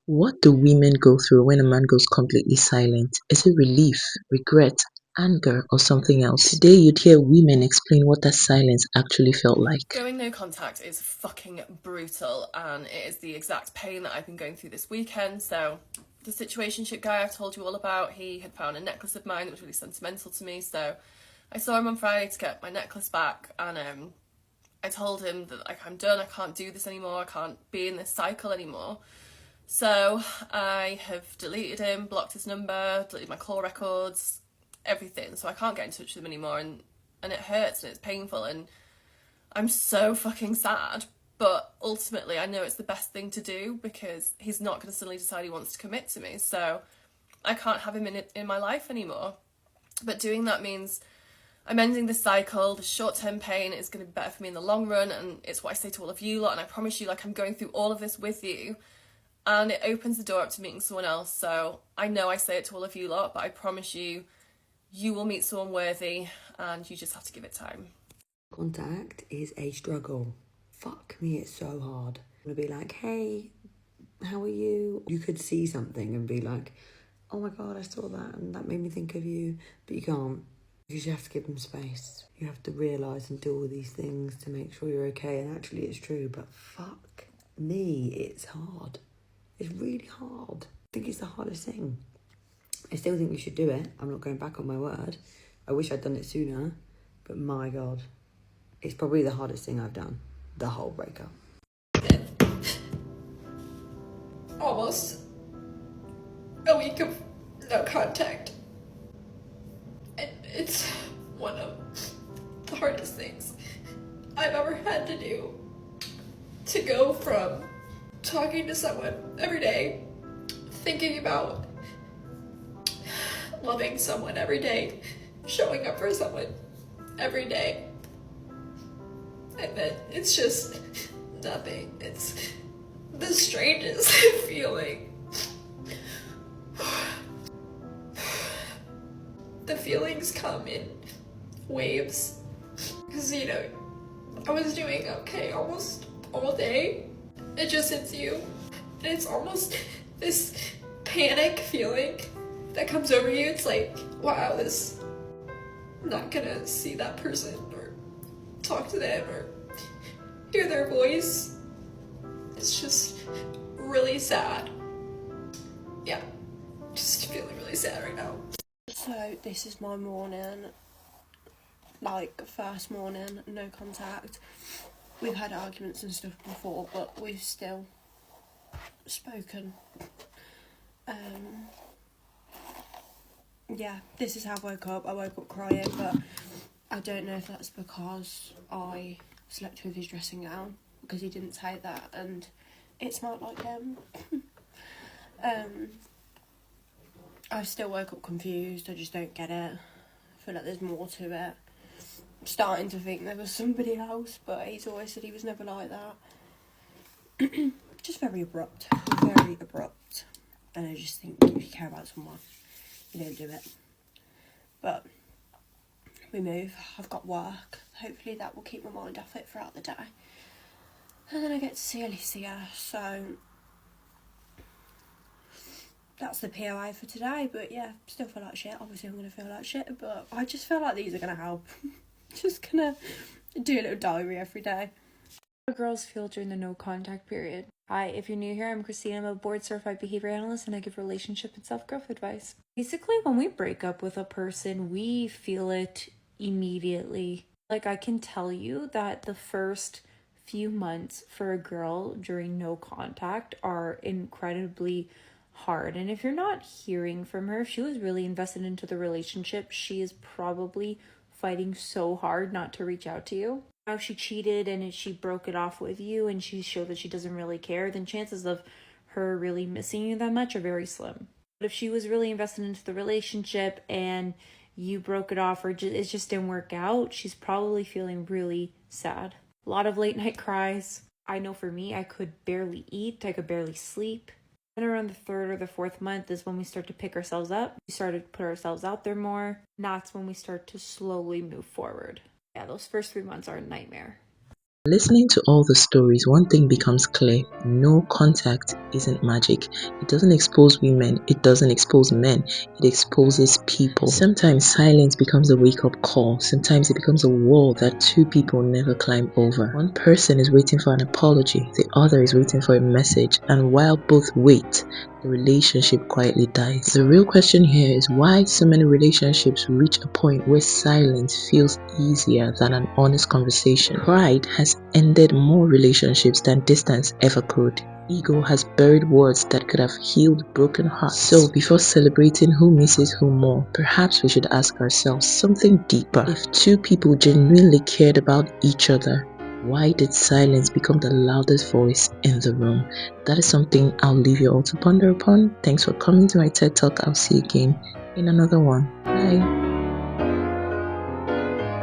What do women go through when a man goes completely silent? Is it relief, regret, anger, or something else? Today, you'd hear women explain what that silence actually felt like. Going no contact is fucking brutal, and it is the exact pain that I've been going through this weekend. So, the situationship guy I've told you all about, he had found a necklace of mine that was really sentimental to me. So, I saw him on Friday to get my necklace back, and I told him that like I'm done. I can't do this anymore. I can't be in this cycle anymore. So, I have deleted him, blocked his number, deleted my call records, everything. So I can't get in touch with him anymore, and it hurts and it's painful and I'm so fucking sad, but ultimately I know it's the best thing to do because he's not going to suddenly decide he wants to commit to me. So I can't have him in my life anymore. But doing that means I'm ending the cycle. The short-term pain is going to be better for me in the long run, and it's what I say to all of you lot, and I promise you, like, I'm going through all of this with you, and it opens the door up to meeting someone else. So I know I say it to all of you lot, but I promise you, you will meet someone worthy, and you just have to give it time. Contact is a struggle. Fuck me, it's so hard. I'm gonna be like, hey, how are you? You could see something and be like, oh my god, I saw that and that made me think of you. But you can't. You just have to give them space. You have to realise and do all these things to make sure you're okay. And actually it's true, but fuck me, it's hard. It's really hard. I think it's the hardest thing. I still think you should do it. I'm not going back on my word. I wish I'd done it sooner, but my god. It's probably the hardest thing I've done. The whole breakup. Almost a week of no contact. And it's one of the hardest things I've ever had to do. To go from talking to someone every day, thinking about loving someone every day, showing up for someone every day, and then it's just nothing. It's the strangest feeling. The feelings come in waves. Because, I was doing okay almost all day. It just hits you. And it's almost this panic feeling that comes over you. It's like, wow, I'm not gonna see that person or talk to them or hear their voice. It's just really sad. Yeah, just feeling really sad right now. So this is my morning, like first morning, no contact. We've had arguments and stuff before, but we've still spoken. Yeah, this is how I woke up. I woke up crying, but I don't know if that's because I slept with his dressing gown, because he didn't say that, and it smelled like him. I still woke up confused. I just don't get it. I feel like there's more to it. I'm starting to think there was somebody else, but he's always said he was never like that. Just very abrupt. Very abrupt. And I just think if you care about someone, you don't do it. But we move. I've got work. Hopefully that will keep my mind off it throughout the day. And then I get to see Alicia, so that's the POI for today. But yeah, still feel like shit. Obviously I'm going to feel like shit, but I just feel like these are going to help. Just going to do a little diary every day. How girls feel during the no contact period. Hi, if you're new here, I'm Christine. I'm a board certified behavior analyst and I give relationship and self-growth advice. Basically, when we break up with a person, we feel it immediately. Like, I can tell you that the first few months for a girl during no contact are incredibly hard. And if you're not hearing from her, if she was really invested into the relationship, she is probably fighting so hard not to reach out to you. Now, if she cheated and she broke it off with you and she showed that she doesn't really care, then chances of her really missing you that much are very slim. But if she was really invested into the relationship and you broke it off or it just didn't work out, she's probably feeling really sad. A lot of late night cries. I know for me, I could barely eat. I could barely sleep. And around the third or the fourth month is when we start to pick ourselves up. We start to put ourselves out there more. And that's when we start to slowly move forward. Yeah, those first 3 months are a nightmare. Listening to all the stories, one thing becomes clear. No contact isn't magic. It doesn't expose women, it doesn't expose men, it exposes people. Sometimes silence becomes a wake-up call. Sometimes it becomes a wall that two people never climb over. One person is waiting for an apology, the other is waiting for a message, and while both wait, the relationship quietly dies. The real question here is why so many relationships reach a point where silence feels easier than an honest conversation. Pride has ended more relationships than distance ever could. Ego has buried words that could have healed broken hearts. So before celebrating who misses who more, perhaps we should ask ourselves something deeper. If two people genuinely cared about each other, why did silence become the loudest voice in the room? That is something I'll leave you all to ponder upon. Thanks for coming to my TED Talk. I'll see you again in another one. Bye.